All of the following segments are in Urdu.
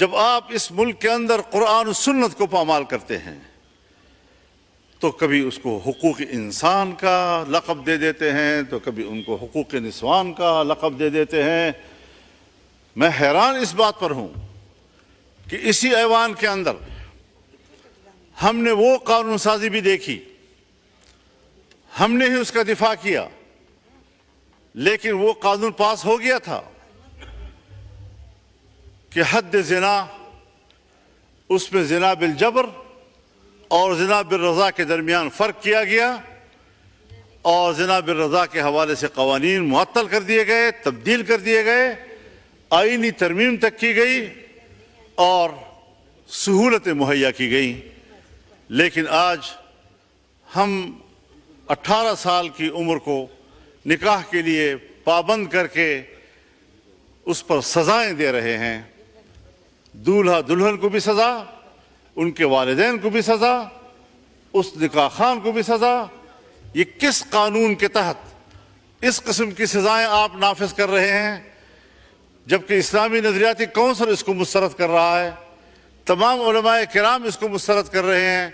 جب آپ اس ملک کے اندر قرآن و سنت کو پامال کرتے ہیں تو کبھی اس کو حقوق انسان کا لقب دے دیتے ہیں، تو کبھی ان کو حقوق نسوان کا لقب دے دیتے ہیں۔ میں حیران اس بات پر ہوں کہ اسی ایوان کے اندر ہم نے وہ قانون سازی بھی دیکھی، ہم نے ہی اس کا دفاع کیا، لیکن وہ قانون پاس ہو گیا تھا کہ حد زنا، اس میں زنا بالجبر اور زنا بالرضا کے درمیان فرق کیا گیا، اور زنا بالرضا کے حوالے سے قوانین معطل کر دیے گئے، تبدیل کر دیے گئے، آئینی ترمیم تک کی گئی اور سہولتیں مہیا کی گئیں۔ لیکن آج ہم 18 سال کی عمر کو نکاح کے لیے پابند کر کے اس پر سزائیں دے رہے ہیں۔ دولہا دلہن کو بھی سزا، ان کے والدین کو بھی سزا، اس نکاح خان کو بھی سزا۔ یہ کس قانون کے تحت اس قسم کی سزائیں آپ نافذ کر رہے ہیں؟ جبکہ اسلامی نظریاتی کونسل اس کو مسترد کر رہا ہے، تمام علماء کرام اس کو مسترد کر رہے ہیں،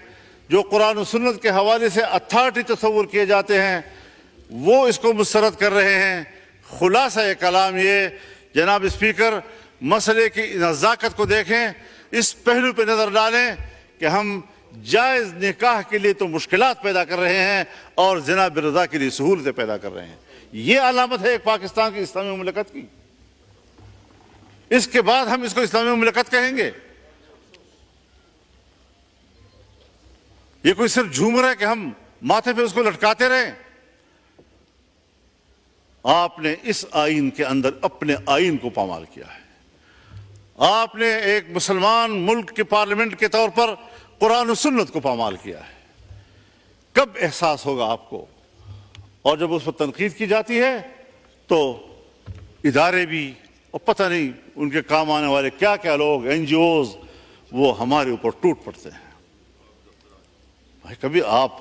جو قرآن و سنت کے حوالے سے اتھارٹی تصور کیے جاتے ہیں وہ اس کو مسترد کر رہے ہیں۔ خلاصہ کلام یہ جناب اسپیکر، مسئلے کی نزاکت کو دیکھیں، اس پہلو پہ نظر ڈالیں کہ ہم جائز نکاح کے لیے تو مشکلات پیدا کر رہے ہیں اور زنا بالرضا کے لیے سہولتیں پیدا کر رہے ہیں۔ یہ علامت ہے ایک پاکستان کی اسلامی مملکت کی۔ اس کے بعد ہم اس کو اسلامی مملکت کہیں گے؟ یہ کوئی صرف جھومر ہے کہ ہم ماتھے پہ اس کو لٹکاتے رہیں؟ آپ نے اس آئین کے اندر اپنے آئین کو پامال کیا ہے۔ آپ نے ایک مسلمان ملک کے پارلیمنٹ کے طور پر قرآن و سنت کو پامال کیا ہے۔ کب احساس ہوگا آپ کو؟ اور جب اس پر تنقید کی جاتی ہے تو ادارے بھی، اور پتہ نہیں ان کے کام آنے والے کیا کیا لوگ، این جی اوز، وہ ہمارے اوپر ٹوٹ پڑتے ہیں۔ بھائی کبھی آپ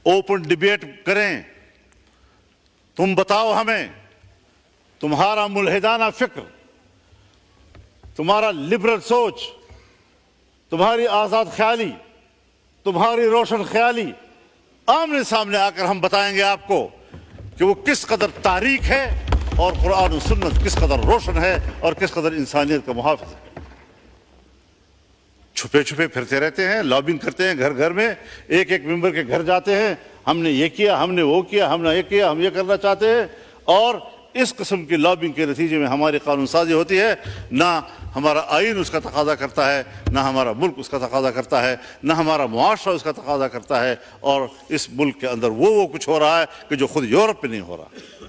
اوپن ڈیبیٹ کریں، تم بتاؤ ہمیں تمہارا ملحدانہ فکر، تمہارا لبرل سوچ، تمہاری آزاد خیالی، تمہاری روشن خیالی، آمنے سامنے آ کر ہم بتائیں گے آپ کو کہ وہ کس قدر تاریک ہے اور قرآن و سنت کس قدر روشن ہے اور کس قدر انسانیت کا محافظ ہے۔ چھپے چھپے پھرتے رہتے ہیں، لابنگ کرتے ہیں گھر گھر میں، ایک ایک ممبر کے گھر جاتے ہیں، ہم نے یہ کیا، ہم نے وہ کیا، ہم نے یہ کیا، ہم یہ کرنا چاہتے ہیں، اور اس قسم کی لابنگ کے نتیجے میں ہماری قانون سازی ہوتی ہے۔ نہ ہمارا آئین اس کا تقاضا کرتا ہے، نہ ہمارا ملک اس کا تقاضا کرتا ہے، نہ ہمارا معاشرہ اس کا تقاضا کرتا ہے، اور اس ملک کے اندر وہ کچھ ہو رہا ہے کہ جو خود یورپ میں نہیں ہو رہا۔